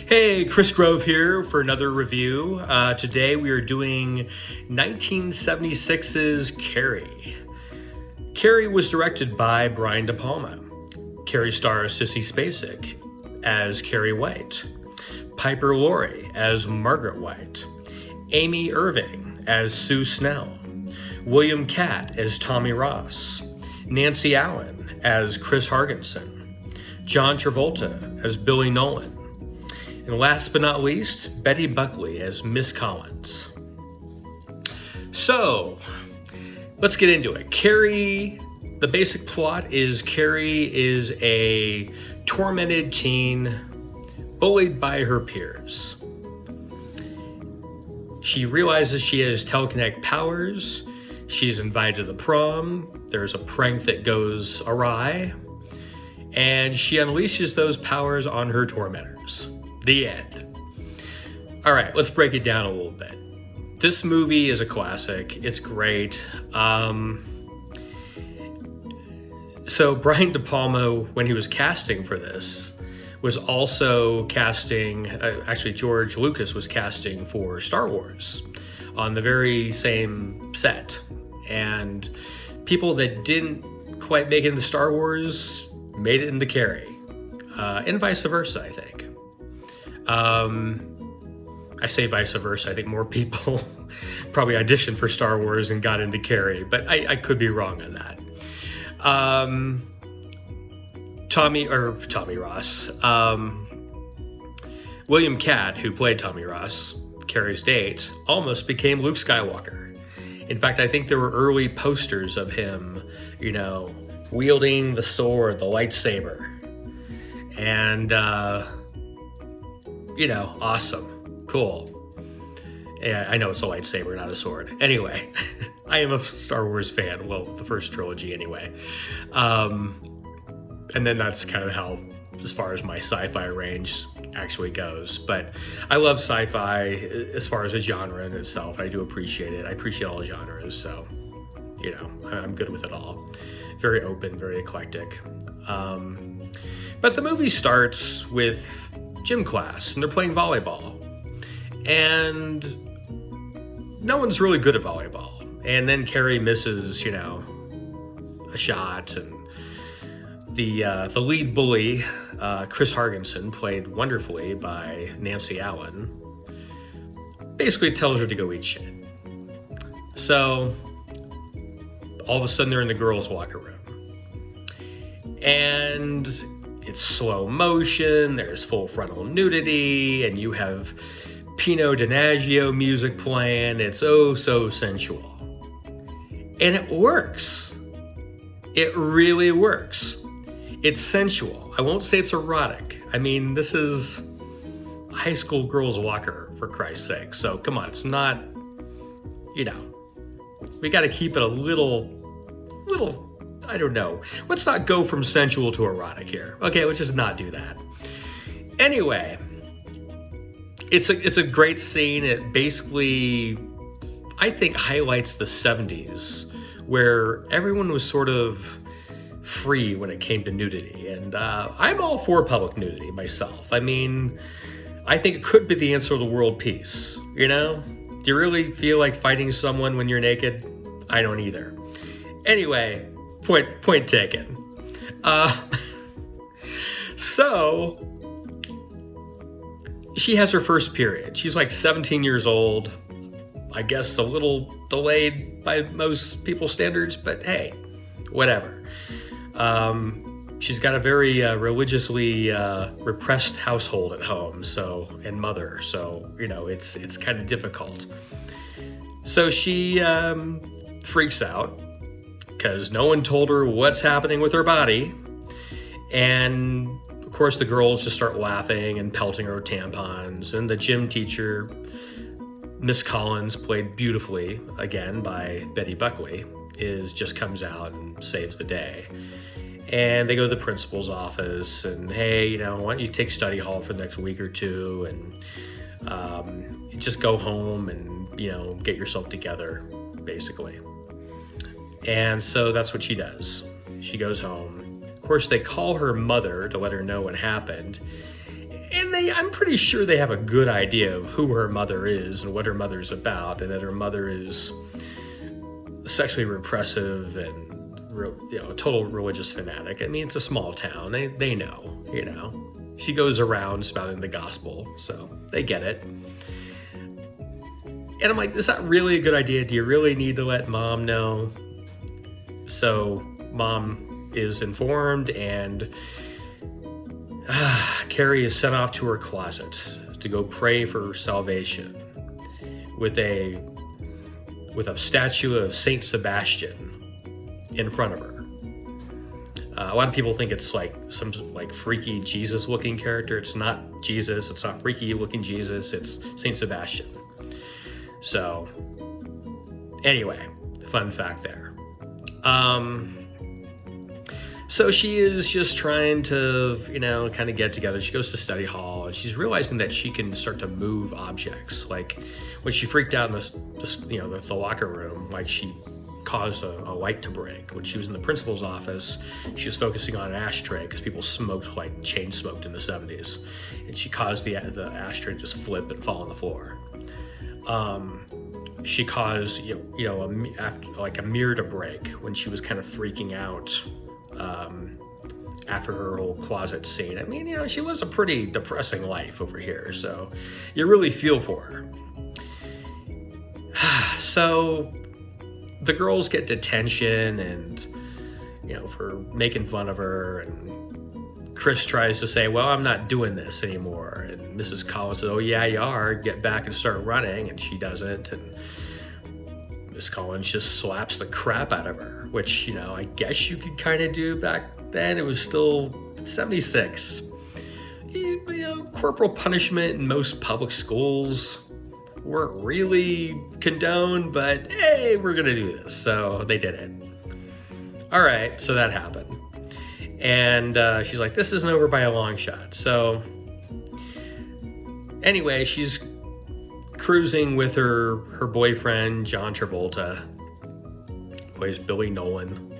Hey, Chris Grove here for another review. Today we are doing 1976's Carrie. Carrie was directed by Brian De Palma. Carrie stars Sissy Spacek as Carrie White, Piper Laurie as Margaret White, Amy Irving as Sue Snell, William Catt as Tommy Ross, Nancy Allen as Chris Hargensen, John Travolta as Billy Nolan, and last but not least, Betty Buckley as Miss Collins. So, let's get into it. Carrie, the basic plot is Carrie is a tormented teen bullied by her peers. She realizes she has telekinetic powers. She's invited to the prom. There's a prank that goes awry. And she unleashes those powers on her tormentors. The end. All right, let's break it down a little bit. This movie is a classic. It's great. So Brian De Palma, when he was casting for this, was also casting, actually George Lucas was casting for Star Wars on the very same set. And people that didn't quite make it into Star Wars made it into Carrie. And vice versa, I think. I say vice versa. I think more people probably auditioned for Star Wars and got into Carrie, but I could be wrong on that. Tommy Ross, William Catt, who played Tommy Ross, Carrie's date, almost became Luke Skywalker. In fact, I think there were early posters of him, wielding the sword, the lightsaber. And, awesome. Cool. Yeah, I know it's a lightsaber, not a sword. Anyway, I am a Star Wars fan. Well, the first trilogy anyway. And then that's kind of how, as far as my sci-fi range actually goes. But I love sci-fi as far as a genre in itself. I do appreciate it. I appreciate all genres. So, I'm good with it all. Very open, very eclectic. But the movie starts with gym class, and they're playing volleyball. And no one's really good at volleyball. And then Carrie misses, a shot. And the lead bully, Chris Hargensen, played wonderfully by Nancy Allen, basically tells her to go eat shit. So all of a sudden they're in the girls' locker room. And it's slow motion, there's full frontal nudity, and you have Pino Donaggio music playing. It's oh so sensual. And it works. It really works. It's sensual. I won't say it's erotic. I mean, this is a high school girls' locker, for Christ's sake. So come on, it's not, we got to keep it a little, I don't know. Let's not go from sensual to erotic here. Okay, let's just not do that. Anyway, it's a great scene. It basically, I think, highlights the 70s, where everyone was sort of free when it came to nudity. And I'm all for public nudity myself. I mean, I think it could be the answer to world peace, Do you really feel like fighting someone when you're naked? I don't either. Anyway, point taken. So she has her first period. She's like 17 years old. I guess a little delayed by most people's standards, but hey, whatever. She's got a very religiously repressed household at home, and mother, so it's kind of difficult. So she freaks out because no one told her what's happening with her body, and of course the girls just start laughing and pelting her with tampons, and the gym teacher, Miss Collins, played beautifully again by Betty Buckley, just comes out and saves the day. And they go to the principal's office and, hey, why don't you take study hall for the next week or two and just go home and, get yourself together, basically. And so that's what she does. She goes home. Of course, they call her mother to let her know what happened. And I'm pretty sure they have a good idea of who her mother is and what her mother's about, and that her mother is sexually repressive and a total religious fanatic. I mean, it's a small town. They know, She goes around spouting the gospel, so they get it. And I'm like, is that really a good idea? Do you really need to let mom know? So mom is informed, and Carrie is sent off to her closet to go pray for salvation with a statue of Saint Sebastian in front of her. A lot of people think it's like some like freaky Jesus looking character. It's not Jesus. It's not freaky looking Jesus. It's Saint Sebastian. So anyway, fun fact there. So she is just trying to, kind of get together. She goes to study hall, and she's realizing that she can start to move objects. Like when she freaked out in the locker room, like she caused a light to break. When she was in the principal's office, she was focusing on an ashtray because people smoked, like chain smoked in the 70s, and she caused the ashtray to just flip and fall on the floor. She caused a mirror to break when she was kind of freaking out after her whole closet scene. I mean, she lives a pretty depressing life over here, so you really feel for her. So the girls get detention and, for making fun of her, and Chris tries to say, well, I'm not doing this anymore. And Mrs. Collins says, oh yeah, you are, get back and start running. And she doesn't. And Miss Collins just slaps the crap out of her, which, I guess you could kind of do back then. It was still 76. Corporal punishment in most public schools weren't really condoned, but hey, we're gonna do this. So they did it. All right, so that happened. And she's like, this isn't over by a long shot. So anyway, she's cruising with her boyfriend, John Travolta, plays Billy Nolan.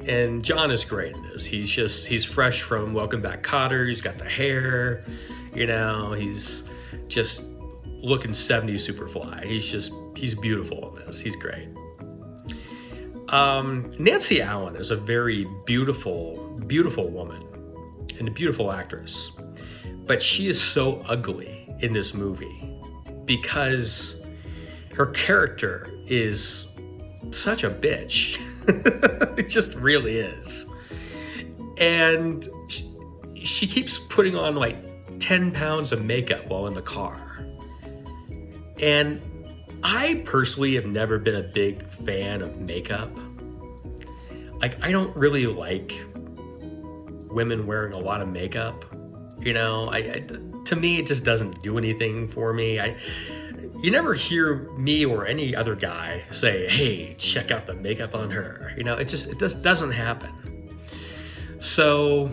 And John is great in this. He's fresh from Welcome Back, Kotter. He's got the hair, he's just looking 70s Superfly. He's beautiful in this. He's great. Nancy Allen is a very beautiful, beautiful woman and a beautiful actress. But she is so ugly in this movie because her character is such a bitch. It just really is. And she keeps putting on like 10 pounds of makeup while in the car. And I personally have never been a big fan of makeup. Like, I don't really like women wearing a lot of makeup. To me, it just doesn't do anything for me. You never hear me or any other guy say, hey, check out the makeup on her. It just doesn't happen. So,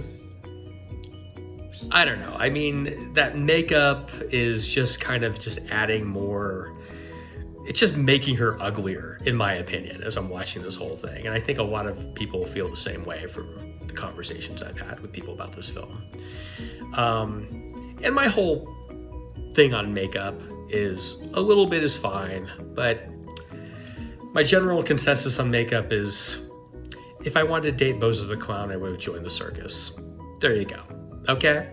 I don't know. I mean, that makeup is just kind of just adding more. It's just making her uglier, in my opinion, as I'm watching this whole thing. And I think a lot of people feel the same way from the conversations I've had with people about this film. And my whole thing on makeup is a little bit is fine, but my general consensus on makeup is if I wanted to date Moses the Clown, I would have joined the circus. There you go. Okay?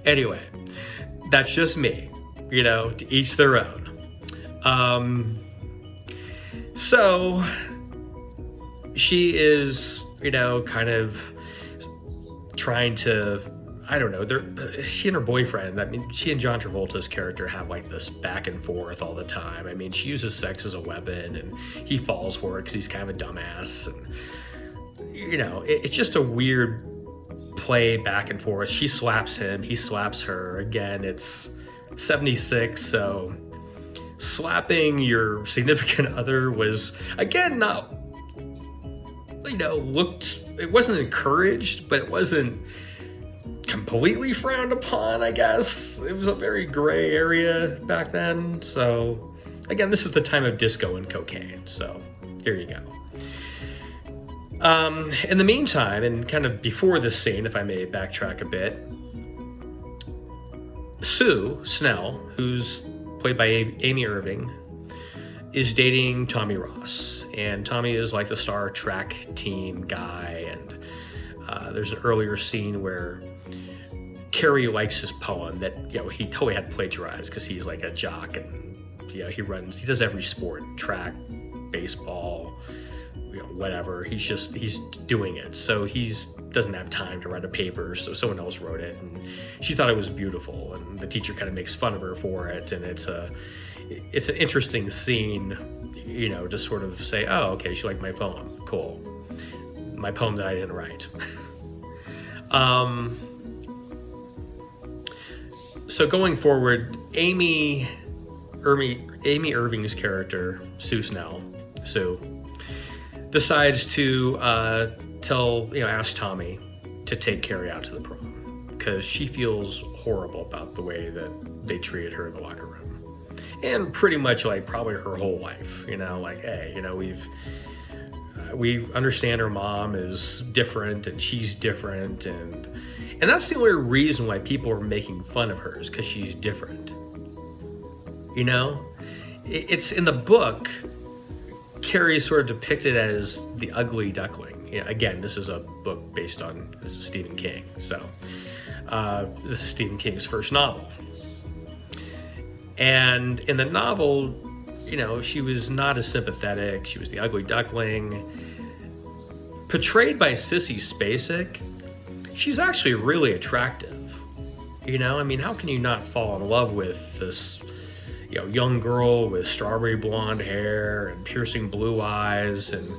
Anyway, that's just me, to each their own. So she is, kind of trying to, I don't know, she and her boyfriend, I mean, she and John Travolta's character have like this back and forth all the time. I mean, she uses sex as a weapon and he falls for it because he's kind of a dumbass. And, it's just a weird play back and forth. She slaps him, he slaps her. Again, it's 76, so slapping your significant other was, again, not, it wasn't encouraged, but it wasn't completely frowned upon, I guess. It was a very gray area back then. So, again, this is the time of disco and cocaine. So, here you go. In the meantime, and kind of before this scene, if I may backtrack a bit, Sue Snell, who's played by Amy Irving, is dating Tommy Ross. And Tommy is like the star track team guy. And there's an earlier scene where Carrie likes his poem that, he totally had plagiarized because he's like a jock and, he does every sport, track, baseball, whatever. He's doing it. So doesn't have time to write a paper, so someone else wrote it, and she thought it was beautiful, and the teacher kind of makes fun of her for it, and it's an interesting scene, to sort of say, oh, okay, she liked my poem, cool, my poem that I didn't write. So going forward, Amy Irving's character, Sue Snell, decides to ask Tommy to take Carrie out to the prom because she feels horrible about the way that they treated her in the locker room, and pretty much like probably her whole life. Hey, we understand her mom is different and she's different, and that's the only reason why people are making fun of her is because she's different. It's in the book. Carrie's sort of depicted as the ugly duckling. Again, this is a book this is Stephen King. So this is Stephen King's first novel. And in the novel, she was not as sympathetic. She was the ugly duckling. Portrayed by Sissy Spacek, she's actually really attractive. How can you not fall in love with this young girl with strawberry blonde hair and piercing blue eyes and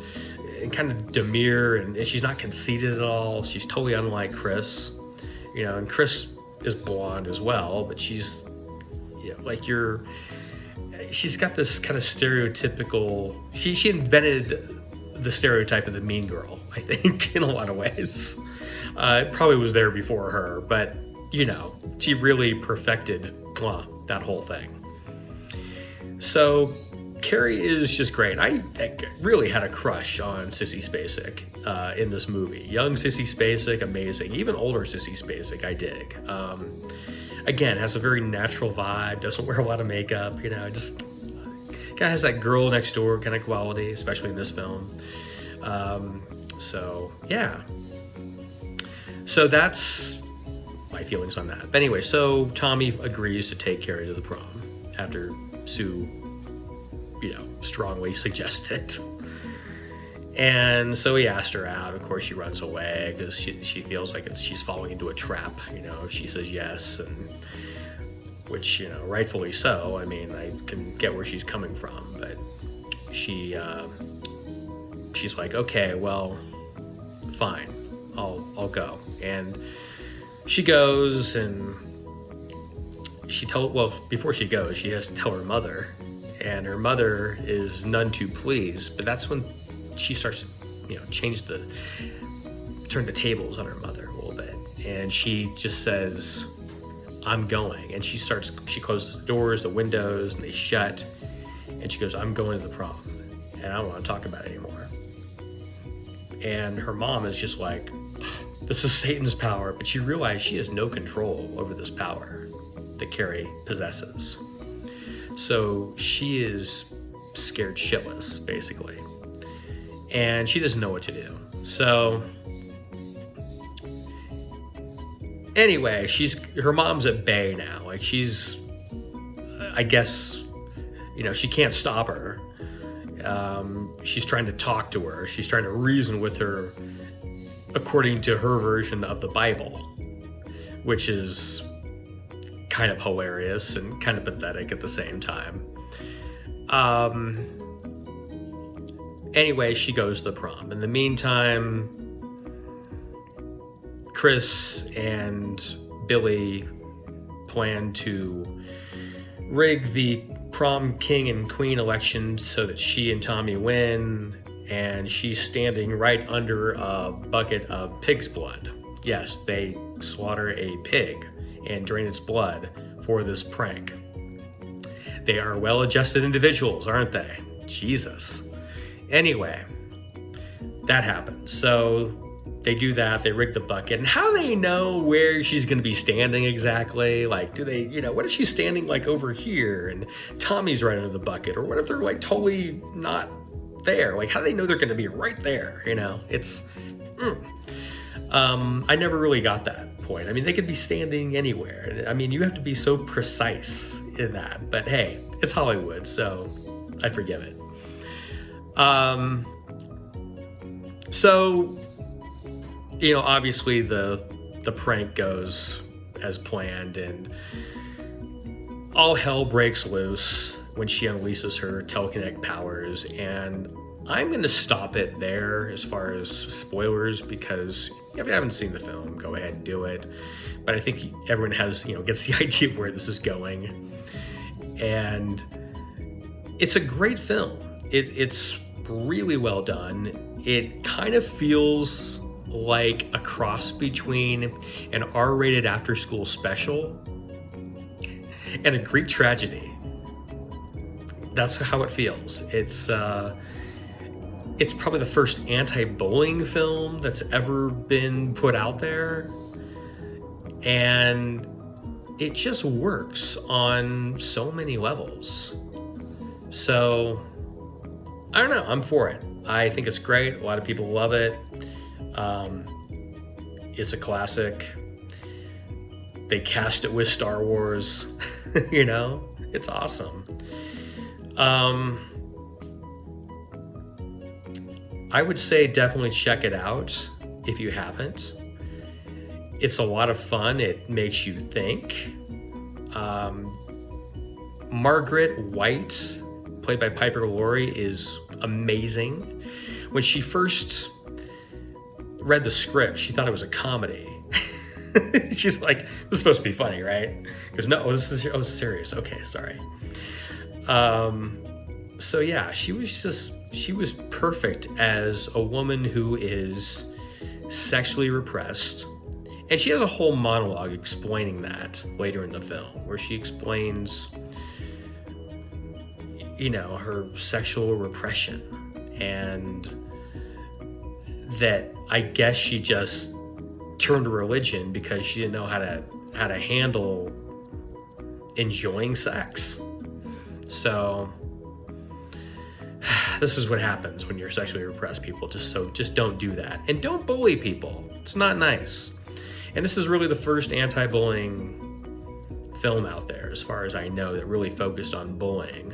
kind of demure, and she's not conceited at all. She's totally unlike Chris, and Chris is blonde as well, but she's, she's got this kind of stereotypical, she invented the stereotype of the mean girl, I think, in a lot of ways. It probably was there before her, but, she really perfected that whole thing. So Carrie is just great. I really had a crush on Sissy Spacek in this movie. Young Sissy Spacek, amazing. Even older Sissy Spacek, I dig. Again, has a very natural vibe, doesn't wear a lot of makeup, just kind of has that girl next door kind of quality, especially in this film. So, yeah. So that's my feelings on that. But anyway, so Tommy agrees to take Carrie to the prom after Sue, strongly suggested. And so he asked her out. Of course, she runs away because she feels like she's falling into a trap, if she says yes, and which, rightfully so. I mean, I can get where she's coming from, but she's like, okay, well, fine, I'll go. And she goes, and before she goes, she has to tell her mother, and her mother is none too pleased, but that's when she starts to, turn the tables on her mother a little bit, and she just says, I'm going, and she closes the doors, the windows, and they shut, and she goes, I'm going to the prom, and I don't want to talk about it anymore. And her mom is just like, this is Satan's power, but she realized she has no control over this power that Carrie possesses. So she is scared shitless, basically. And she doesn't know what to do. So anyway, her mom's at bay now. Like, she's, I guess, she can't stop her. She's trying to talk to her. She's trying to reason with her according to her version of the Bible, which is kind of hilarious and kind of pathetic at the same time. Anyway, she goes to the prom. In the meantime, Chris and Billy plan to rig the prom king and queen election so that she and Tommy win, and she's standing right under a bucket of pig's blood. Yes, they slaughter a pig and drain its blood for this prank. They are well-adjusted individuals, aren't they? Jesus. Anyway, that happens. So they do that, they rig the bucket, and how do they know where she's going to be standing exactly? Like, do they, what if she's standing like over here and Tommy's right under the bucket? Or what if they're like totally not there? Like, how do they know they're going to be right there? It's, I never really got that point. I mean, they could be standing anywhere. I mean, you have to be so precise in that, but hey, it's Hollywood, so I forgive it. So, obviously the prank goes as planned, and all hell breaks loose when she unleashes her telekinetic powers. And I'm going to stop it there as far as spoilers, because if you haven't seen the film, go ahead and do it. But I think everyone has, gets the idea of where this is going. And it's a great film. It's really well done. It kind of feels like a cross between an R-rated after-school special and a Greek tragedy. That's how it feels. It's probably the first anti-bullying film that's ever been put out there, and it just works on so many levels. So I don't know, I'm for it. I think it's great. A lot of people love it. It's a classic. They cast it with Star Wars. It's awesome. I would say definitely check it out if you haven't. It's a lot of fun. It makes you think. Margaret White, played by Piper Laurie, is amazing. When she first read the script, she thought it was a comedy. She's like, this is supposed to be funny, right? Because no, this is serious. Okay, sorry. So yeah, she was perfect as a woman who is sexually repressed. And she has a whole monologue explaining that later in the film, where she explains, her sexual repression, and that I guess she just turned to religion because she didn't know how to handle enjoying sex. So this is what happens when you're sexually repressed, people. Just don't do that. And don't bully people. It's not nice. And this is really the first anti-bullying film out there, as far as I know, that really focused on bullying.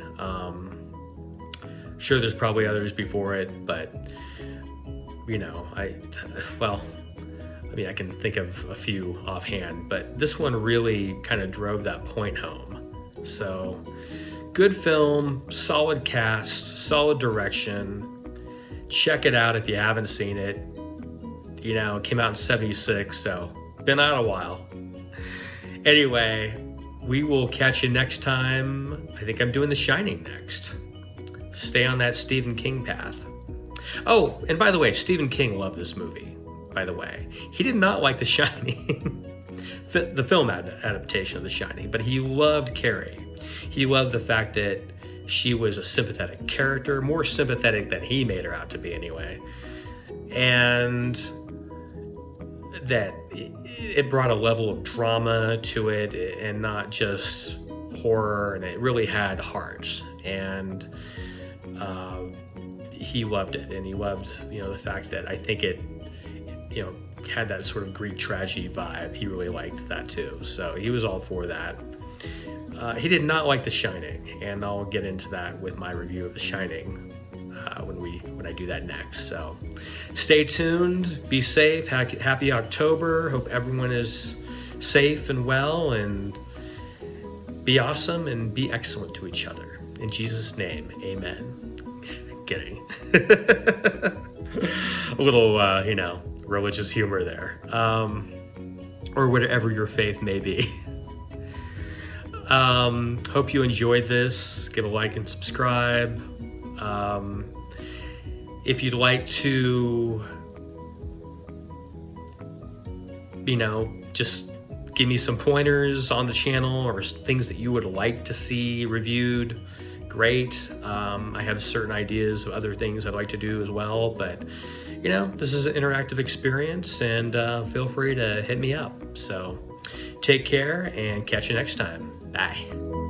Sure, there's probably others before it, but I can think of a few offhand, but this one really kind of drove that point home. So, good film, solid cast, solid direction. Check it out if you haven't seen it. It came out in 76, so been out a while. Anyway, we will catch you next time. I think I'm doing The Shining next. Stay on that Stephen King path. Oh, and by the way, Stephen King loved this movie, by the way. He did not like The Shining, the film adaptation of The Shining, but he loved Carrie. He loved the fact that she was a sympathetic character, more sympathetic than he made her out to be anyway. And that it brought a level of drama to it, and not just horror, and it really had heart. And he loved it, and he loved the fact that I think it had that sort of Greek tragedy vibe. He really liked that too, so he was all for that. He did not like The Shining, and I'll get into that with my review of The Shining when I do that next. So stay tuned, be safe, happy October. Hope everyone is safe and well, and be awesome and be excellent to each other. In Jesus' name, amen. Kidding. A little, religious humor there. Or whatever your faith may be. Hope you enjoyed this. Give a like and subscribe. If you'd like to, just give me some pointers on the channel or things that you would like to see reviewed, great. I have certain ideas of other things I'd like to do as well, but this is an interactive experience, and feel free to hit me up. So take care and catch you next time. Bye.